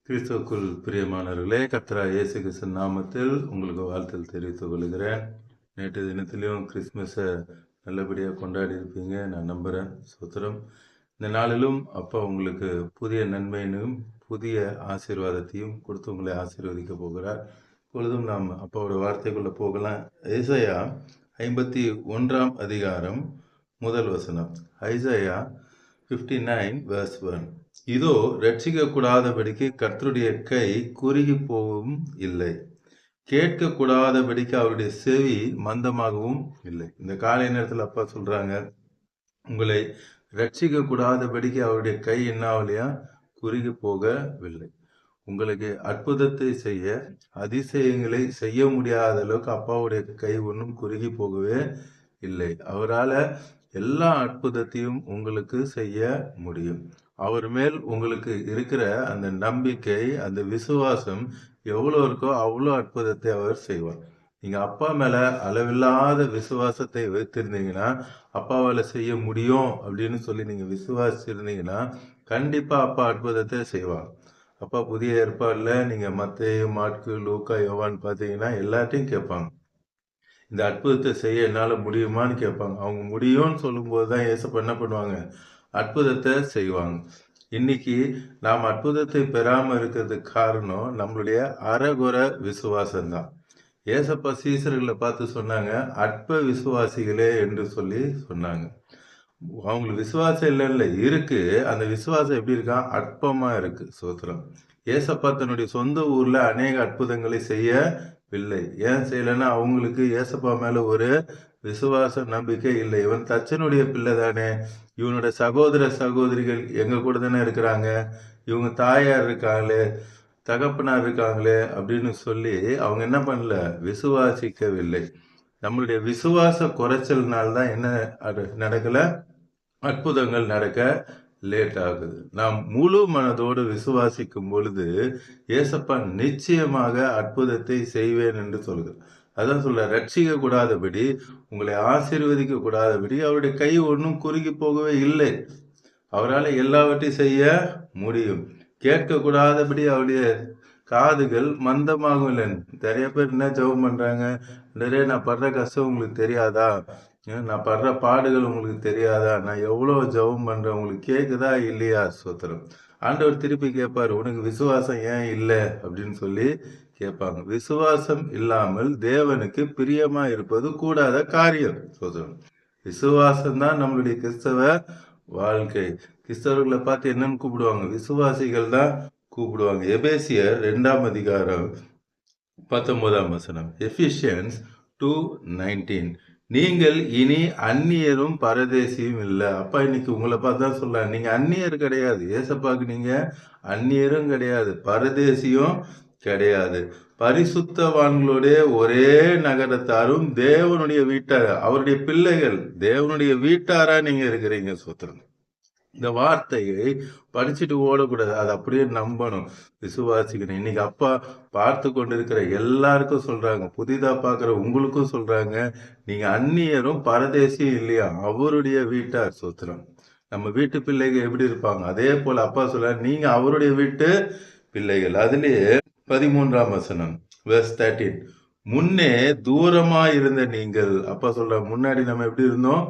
கிறிஸ்துவுக்குள் பிரியமானவர்களே, கர்த்தராகிய இயேசு கிறிஸ்து நாமத்தில் உங்களுக்கு வாழ்த்துக்கள் தெரிவித்துக் கொள்கிறேன். நேற்று தினத்திலையும் கிறிஸ்மஸை நல்லபடியாக கொண்டாடி இருப்பீங்க நான் நம்புகிறேன். ஸ்தோத்திரம். இந்த நாளிலும் அப்பா உங்களுக்கு புதிய நன்மையினும் புதிய ஆசீர்வாதத்தையும் கொடுத்து உங்களை ஆசீர்வதிக்க போகிறார். இப்பொழுதும் நாம் அப்பாவோட வார்த்தைக்குள்ளே போகலாம். ஏசாயா 51 அதிகாரம் முதல் வசனம். Isaiah 59 verse 1. இதோ ரட்சிக்கக்கூடாதபடிக்கு கர்த்தருடைய கை குறுகி போகவும் இல்லை, கேட்கக்கூடாதபடிக்கு அவருடைய செவி மந்தமாகவும் இல்லை. இந்த காலை நேரத்தில் அப்பா சொல்றாங்க, உங்களை ரட்சிக்கக்கூடாதபடிக்கு அவருடைய கை என்னாவலையா குறுகி போகவில்லை. உங்களுக்கு அற்புதத்தை செய்ய, அதிசயங்களை செய்ய முடியாத அளவுக்கு அப்பாவுடைய கை ஒன்றும் குறுகி போகவே இல்லை. அவரால் எல்லா அற்புதத்தையும் உங்களுக்கு செய்ய முடியும். அவர் மேல் உங்களுக்கு இருக்கிற அந்த நம்பிக்கை, அந்த விசுவாசம் எவ்வளோ இருக்கோ அவ்வளோ அற்புதத்தை அவர் செய்வார். நீங்கள் அப்பா மேலே அளவில்லாத விசுவாசத்தை வைத்திருந்தீங்கன்னா, அப்பாவால் செய்ய முடியும் அப்படின்னு சொல்லி நீங்கள் விசுவாசிச்சிருந்தீங்கன்னா கண்டிப்பாக அப்பா அற்புதத்தை செய்வாங்க. அப்பா புதிய ஏற்பாடில் நீங்கள் மத்தேயு, மாற்கு, லூக்கா, யோவான் பார்த்தீங்கன்னா எல்லாத்தையும் கேட்பாங்க, இந்த அற்புதத்தை செய்ய என்னால் முடியுமான்னு கேட்பாங்க. அவங்க முடியும்னு சொல்லும்போது தான் ஏசப்பா என்ன பண்ணுவாங்க, அற்புதத்தை செய்வாங்க. இன்னைக்கு நாம் அற்புதத்தை பெறாமல் இருக்கிறதுக்கு காரணம் நம்மளுடைய அறகுற விசுவாசம்தான். ஏசப்பா சீசர்களை பார்த்து சொன்னாங்க, அற்ப விசுவாசிகளே என்று சொல்லி சொன்னாங்க. அவங்களுக்கு விசுவாசம் இல்லைன்னு இருக்கு, அந்த விசுவாசம் எப்படி இருக்கான், அற்பமா இருக்கு. சோத்திரம். ஏசப்பா தன்னுடைய சொந்த ஊர்ல அநேக அற்புதங்களை செய்யவில்லை. ஏன் செய்யலைன்னா அவங்களுக்கு ஏசப்பா மேல ஒரு விசுவாச நம்பிக்கை இல்லை. இவன் தச்சனுடைய பிள்ளை தானே, இவனோட சகோதர சகோதரிகள் எங்க கூட தானே இருக்கிறாங்க, இவங்க தாயார் இருக்காங்களே, தகப்பனார் இருக்காங்களே அப்படின்னு சொல்லி அவங்க என்ன பண்ணல, விசுவாசிக்கவில்லை. நம்மளுடைய விசுவாச குறைச்சல்னால்தான் என்ன நடக்கல, அற்புதங்கள் நடக்க லேட் ஆகுது. நாம் முழு மனதோடு விசுவாசிக்கும் பொழுது ஏசப்பா நிச்சயமாக அற்புதத்தை செய்வேன் என்று சொல்கிறார். அதான் சொல்ல, ரட்சிக்க கூடாதபடி, உங்களை ஆசீர்வதிக்க கூடாதபடி அவருடைய கை ஒன்றும் குறுகி போகவே இல்லை. அவரால் எல்லாவற்றையும் செய்ய முடியும். கேட்கக்கூடாதபடி அவருடைய காதுகள் மந்தமாகும் இல்லை. நிறைய பேர் என்ன ஜெபம் பண்றாங்க, நிறைய நான் படுற கஷ்டம் உங்களுக்கு தெரியாதா, நான் படுற பாடுகள் உங்களுக்கு தெரியாதா, நான் எவ்வளோ ஜெபம் பண்றேன் உங்களுக்கு கேட்குதா இல்லையா? சோத்திரம். ஆண்டவர் திருப்பி கேட்பாரு, உனக்கு விசுவாசம் ஏன் இல்லை அப்படின்னு சொல்லி கேட்பாங்க. விசுவாசம் இல்லாமல் தேவனுக்கு பிரியமா இருப்பது கூடாத காரியம். சோதரம். விசுவாசம் தான் நம்மளுடைய கிறிஸ்தவ வாழ்க்கை. கிறிஸ்தவர்களை பார்த்து என்னன்னு கூப்பிடுவாங்க, விசுவாசிகள் தான் கூப்பிடுவாங்க. எபேசியர் 2 அதிகாரம் 19 வசனம். எபிஷியன்ஸ் 2:19. நீங்கள் இனி அந்நியரும் பரதேசியும் இல்லை. அப்பா இன்னைக்கு உங்களை பார்த்து தான் சொல்ல, நீங்க அந்நியர் கிடையாது. ஏசப்பாக்கு நீங்க அந்நியரும் கிடையாது, பரதேசியும் கிடையாது. பரிசுத்தவான்களுடைய ஒரே நகரத்தாரும் தேவனுடைய வீட்டார், அவருடைய பிள்ளைகள், தேவனுடைய வீட்டாரா நீங்க இருக்கிறீங்க. சூத்திரம். இந்த வார்த்தையை படிச்சுட்டு ஓடக்கூடாது, அதை அப்படியே நம்பணும், விசுவாசிக்கணும். இன்னைக்கு அப்பா பார்த்து கொண்டிருக்கிற எல்லாருக்கும் சொல்றாங்க, புதிதா பார்க்குற உங்களுக்கும் சொல்றாங்க, நீங்க அந்நியரும் பரதேசியும் இல்லையா, அவருடைய வீட்டார். சோத்திரம். நம்ம வீட்டு பிள்ளைகள் எப்படி இருப்பாங்க, அதே போல அப்பா சொல்ற, நீங்க அவருடைய வீட்டு பிள்ளைகள். அதுலயே 13 வசனம் verse 13. முன்னே தூரமா இருந்த நீங்கள், அப்பா சொல்ற, முன்னாடி நம்ம எப்படி இருந்தோம்,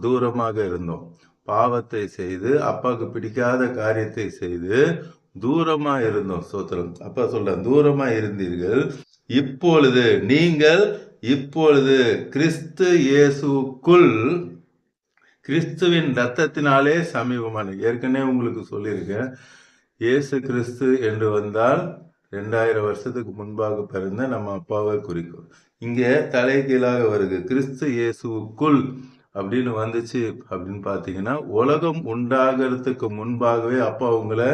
தூரமாக இருந்தோம், பாவத்தை செய்து அப்பாவுக்கு பிடிக்காத காரியத்தை செய்து தூரமா இருந்தோம். சோத்திரம். அப்பா சொல்ற, தூரமா இருந்தீர்கள், இப்பொழுது நீங்கள் கிறிஸ்து இயேசுக்குள் கிறிஸ்துவின் ரத்தத்தினாலே சமீபமான. ஏற்கனவே உங்களுக்கு சொல்லியிருக்கேன், இயேசு கிறிஸ்து என்று வந்தால் 2000 வருஷத்துக்கு முன்பாக பிறந்த நம்ம அப்பாவை குறிக்கும். இங்கே தலைகீழாக வருது, கிறிஸ்து இயேசுக்குள் அப்படின்னு வந்துச்சு அப்படின்னு பார்த்தீங்கன்னா, உலகம் உண்டாகிறதுக்கு முன்பாகவே அப்பா உங்களை,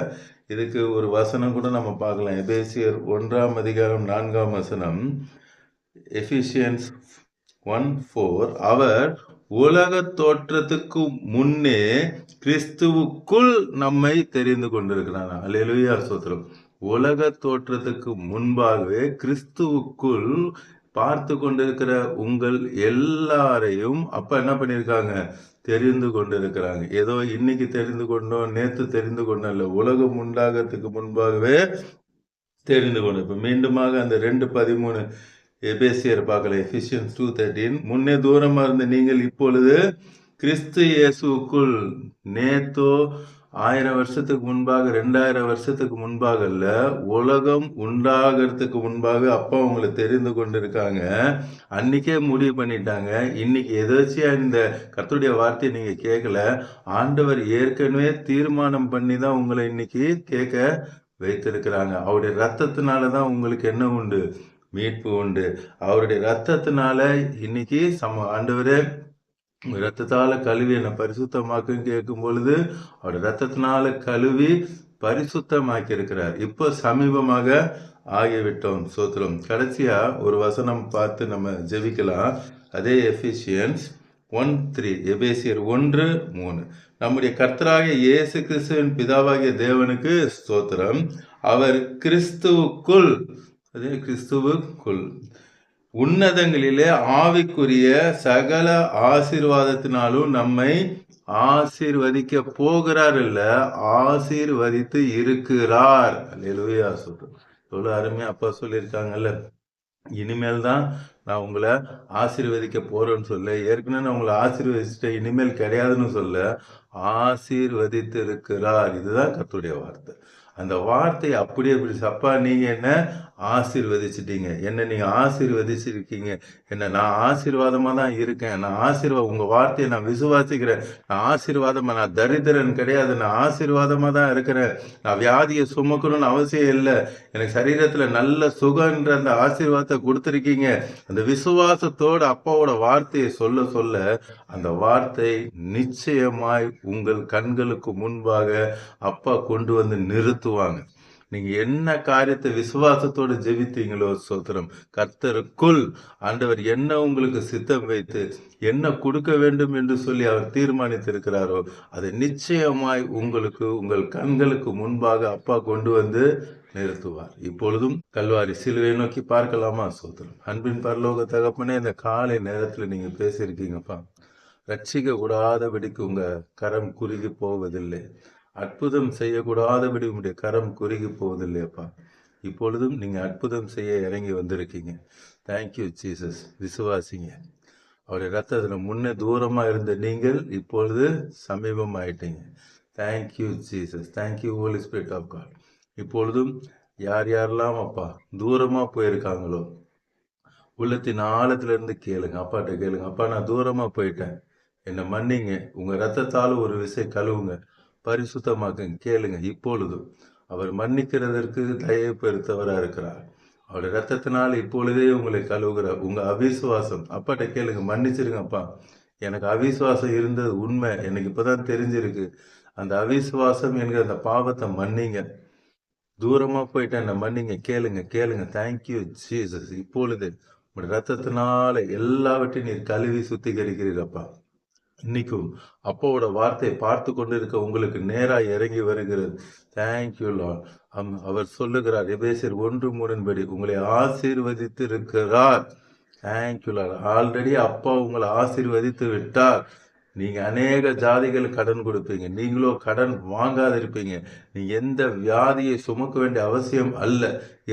இதுக்கு ஒரு வசனம் கூட நம்ம பார்க்கலாம். எபேசியர் 1 அதிகாரம் 4 வசனம். எபிஷியன்ஸ் 1:4. அவர் உலக தோற்றத்துக்கு முன்னே கிறிஸ்துவுக்குள் நம்மை தெரிந்து கொண்டிருக்கிறார். அல்லேலூயா, ஸ்தோத்திரம். உலக தோற்றத்துக்கு முன்பாகவே கிறிஸ்துவுக்குள் பார்த்து கொண்டிருக்கிற உங்கள் எல்லாரையும் அப்பா என்ன பண்ணியிருக்காங்க, தெரிந்து கொண்டிருக்கிறாங்க. ஏதோ இன்னைக்கு தெரிந்து கொண்டோம், நேத்து தெரிந்து கொண்டோம் இல்ல. உலகம் உண்டாகிறதுக்கு முன்பாகவே தெரிந்து கொண்டோம். இப்ப மீண்டுமாக அந்த 2:13 எபேசியர் பார்க்கல. எபிசியன்ஸ் 2:13 முன்னே தூரமா இருந்த நீங்கள் இப்பொழுது கிறிஸ்து இயேசுக்குள். நேத்தோ 1000 வருஷத்துக்கு முன்பாக 2000 வருஷத்துக்கு முன்பாக இல்ல, உலகம் உண்டாகிறதுக்கு முன்பாக அப்பா உங்களை தெரிந்து கொண்டிருக்காங்க. அன்னைக்கே முடிவு பண்ணிட்டாங்க. இன்னைக்கு எதாச்சியா இந்த கர்த்தருடைய வார்த்தையை நீங்க கேட்கல. ஆண்டவர் ஏற்கனவே தீர்மானம் பண்ணி தான் உங்களை இன்னைக்கு கேட்க வைத்திருக்கிறாங்க. அவருடைய ரத்தத்தினால தான் உங்களுக்கு என்ன உண்டு? மீட்பு உண்டு. அவருடைய ரத்தத்தினால இன்னைக்கு ஆண்டவரே ரத்தத்தால கழுவி என்னை பரிசுத்தமாக்குன்னு கேட்கும் பொழுது அவருடைய ரத்தத்தினால கழுவி பரிசுத்தமாக்கி இருக்கிறார். இப்போ சமீபமாக ஆகிவிட்டோம். சோத்திரம். கடைசியா ஒரு வசனம் பார்த்து நம்ம ஜெபிக்கலாம். அதே எபிசியன்ஸ் 1:3 எபேசியர் 1:3 நம்முடைய கர்த்தராகிய இயேசு கிறிஸ்துவின் பிதாவாகிய தேவனுக்கு ஸ்தோத்திரம். அவர் கிறிஸ்துவுக்குள், அதே கிறிஸ்துவுக்குள் உன்னதங்களிலே ஆவிக்குரிய சகல ஆசீர்வாதத்தினாலும் நம்மை ஆசீர்வதிக்க போகிறார் இல்ல, ஆசீர்வதித்து இருக்கிறார். அல்லேலூயா. சொல்றோம். எவ்வளவு அருமையா அப்பா சொல்லியிருக்காங்கல்ல. இனிமேல் தான் நான் உங்களை ஆசீர்வதிக்க போறேன்னு சொல்ல, ஏற்கனவே நான் உங்களை ஆசீர்வதிச்சுட்டேன், இனிமேல் கிடையாதுன்னு சொல்ல, ஆசீர்வதித்து இருக்கிறார். இதுதான் கர்த்தருடைய வார்த்தை. அந்த வார்த்தையை அப்படியே பிடிச்சு, அப்பா நீங்க என்ன ஆசீர்வதிச்சிட்டீங்க, என்ன நீங்க ஆசீர்வதிச்சிருக்கீங்க, என்ன நான் ஆசீர்வாதமா தான் இருக்கேன், நான் உங்க வார்த்தையை நான் விசுவாசிக்கிறேன், நான் ஆசீர்வாதமா, நான் தரித்திரன் கிடையாது, நான் ஆசீர்வாதமா தான் இருக்கிறேன், நான் வியாதியை சுமக்கணும்னு அவசியம் இல்லை, எனக்கு சரீரத்துல நல்ல சுகன்ற அந்த ஆசீர்வாதத்தை கொடுத்துருக்கீங்க. அந்த விசுவாசத்தோட அப்பாவோட வார்த்தையை சொல்ல சொல்ல அந்த வார்த்தை நிச்சயமாய் உங்கள் கண்களுக்கு முன்பாக அப்பா கொண்டு வந்து நிறுத்துவாங்க. நீங்க என்ன காரியத்தை விசுவாசத்தோடு ஜெபித்தீங்களோ, சோத்திரம், கர்த்தருக்குள் ஆண்டவர் என்ன உங்களுக்கு சித்தம் வைத்து என்ன கொடுக்க வேண்டும் என்று சொல்லி அவர் தீர்மானித்திருக்கிறாரோ அதை நிச்சயமாய் உங்களுக்கு உங்கள் கண்களுக்கு முன்பாக அப்பா கொண்டு வந்து நிறுத்துவார். இப்பொழுதும் கல்வாரி சிலுவை நோக்கி பார்க்கலாமா? சோத்திரம். அன்பின் பரலோக தகப்பனே, இந்த காலை நேரத்துல நீங்க பேசியிருக்கீங்கப்பா. ரட்சிக்க கூடாதபடிக்கு உங்க கரம் குறுகி போவதில்லை, அற்புதம் செய்யக்கூடாதபடி உங்களுடைய கரம் குறுகி போவதில்லையப்பா. இப்பொழுதும் நீங்க அற்புதம் செய்ய இறங்கி வந்திருக்கீங்க. Thank you Jesus. விசுவாசிங்க. அவருடைய ரத்தத்துல முன்னே தூரமா இருந்த நீங்கள் இப்பொழுது சமீபம் ஆயிட்டீங்க. Thank you Jesus. Thank you Holy Spirit of God. இப்பொழுதும் யார் யாரெல்லாம் அப்பா தூரமா போயிருக்காங்களோ உள்ளத்தின் ஆழத்துல இருந்து கேளுங்க, அப்பாட்ட கேளுங்க. அப்பா நான் தூரமா போயிட்டேன், என்னை மன்னிங்க, உங்க ரத்தத்தால ஒரு விசை கழுவுங்க, பரிசுத்தமாக்குங்க. கேளுங்க. இப்பொழுதும் அவர் மன்னிக்கிறதற்கு தயவு பெருத்தவரா இருக்கிறார். அவருடைய ரத்தத்தினால் இப்பொழுதே உங்களை கழுவுகிறார். உங்க அவிசுவாசம் அப்பாட்ட கேளுங்க, மன்னிச்சிருங்க அப்பா, எனக்கு அவிசுவாசம் இருந்தது உண்மை, எனக்கு இப்பதான் தெரிஞ்சிருக்கு. அந்த அவிசுவாசம் என்கிற அந்த பாவத்தை மன்னிங்க. தூரமா போயிட்டேன், என்ன மன்னிங்க. கேளுங்க கேளுங்க. Thank you Jesus. இப்பொழுது உங்களுடைய ரத்தத்தினால எல்லாவற்றையும் நீர் கழுவி சுத்திகரிக்கிறீரப்பா. இன்னைக்கும் அப்பாவோட வார்த்தையை பார்த்து கொண்டு இருக்க உங்களுக்கு நேராக இறங்கி வருகிறது. Thank you Lord. அவர் சொல்லுகிறார் எபேசியர் 1:3 உங்களை ஆசீர்வதித்து இருக்கிறார். Thank you Lord. ஆல்ரெடி அப்பா உங்களை ஆசீர்வதித்து விட்டார். நீங்க அநேக ஜாதிகள் கடன் கொடுப்பீங்க, நீங்களோ கடன் வாங்காதிருப்பீங்க. நீங்க எந்த வியாதியை சுமக்க வேண்டிய அவசியம் அல்ல,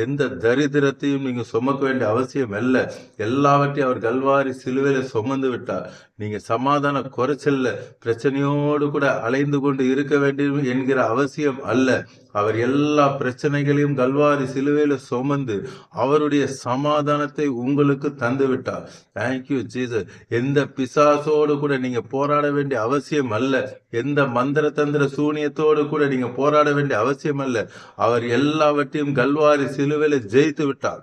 எந்த தரித்திரத்தையும் நீங்க சுமக்க வேண்டிய அவசியம் அல்ல. எல்லாவற்றையும் அவர் கல்வாரி சிலுவையில சுமந்து விட்டார். நீங்க சமாதான குறைச்சல்ல பிரச்சனையோடு கூட அலைந்து கொண்டு இருக்க வேண்டும் என்கிற அவசியம் அல்ல. அவர் எல்லா பிரச்சனைகளையும் கல்வாரி சிலுவையில சுமந்து அவருடைய சமாதானத்தை உங்களுக்கு தந்து விட்டார். Thank you Jesus. எந்த பிசாசோடு கூட நீங்க போராட வேண்டிய அவசியம் அல்ல, எந்த மந்திர தந்திர சூனியத்தோடு கூட நீங்க போராட வேண்டிய அவசியம் அல்ல. அவர் எல்லாவற்றையும் கல்வாரி சிலுவையில ஜெயித்து விட்டார்.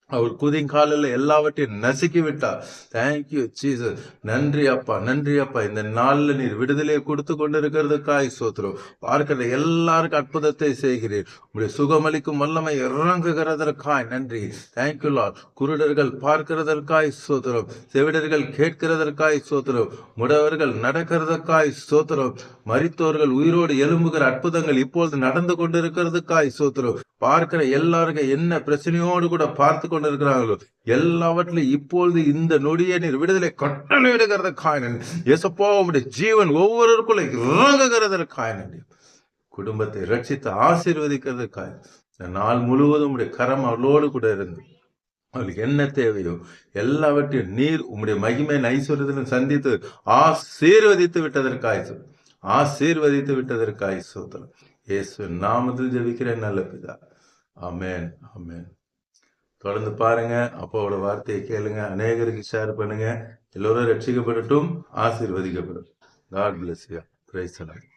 அவர் குதிங்காலில் எல்லாவற்றையும் நசுக்கி விட்டார். Thank you Jesus. நன்றி அப்பா, நன்றி அப்பா. இந்த நாளில் நீர் விடுதலையை கொடுத்து கொண்டிருக்கிறதுக்காய் சோத்திரம். பார்க்கிற எல்லாருக்கும் அற்புதத்தை செய்கிறீர். உங்களுடைய சுகமளிக்கும் வல்லமை இறங்குகிறதற்காய் நன்றி. Thank you lord. குருடர்கள் பார்க்கிறதற்காய் சோத்திரம், செவிடர்கள் கேட்கிறதற்காய் சோத்திரம், முடவர்கள் நடக்கிறதற்காய் சோத்திரம், மரித்தோர்கள் உயிரோடு எழும்புகிற அற்புதங்கள் இப்பொழுது நடந்து கொண்டிருக்கிறதுக்காய் சோத்திரம். பார்க்கிற எல்லாருக்கும் என்ன பிரச்சனையோடு கூட பார்த்து கொண்டு இருக்கிறாங்களோ எல்லாவற்றிலும் இப்பொழுது இந்த நொடியை நீர் விடுதலை கட்டளையிடுகிறதற்காக நன்றி. இயேசப்பா உம்முடைய ஜீவன் ஒவ்வொருவருக்குள்ள இறங்குகிறதற்காக நன்றி. குடும்பத்தை ரட்சித்து ஆசீர்வதிக்கிறதுக்காக இந்த நாள் முழுவதும் உடைய கரம் அவளோடு கூட இருந்து அவளுக்கு என்ன தேவையோ எல்லாவற்றையும் நீர் உம்முடைய மகிமை ஐஸ்வர்யத்திலும் சந்தித்து ஆசீர்வதித்து விட்டதற்காய் சோதரம். இயேசு நாமத்தில் ஜெபிக்கிறேன் நல்ல பிதா. ஆமென், ஆமென். தொடர்ந்து பாருங்க, அப்பாவோட வார்த்தையை கேளுங்க, அநேகருக்கு ஷேர் பண்ணுங்க. எல்லோரும் ரட்சிக்கப்படட்டும், ஆசீர்வதிக்கப்படும். God bless you. Praise the Lord.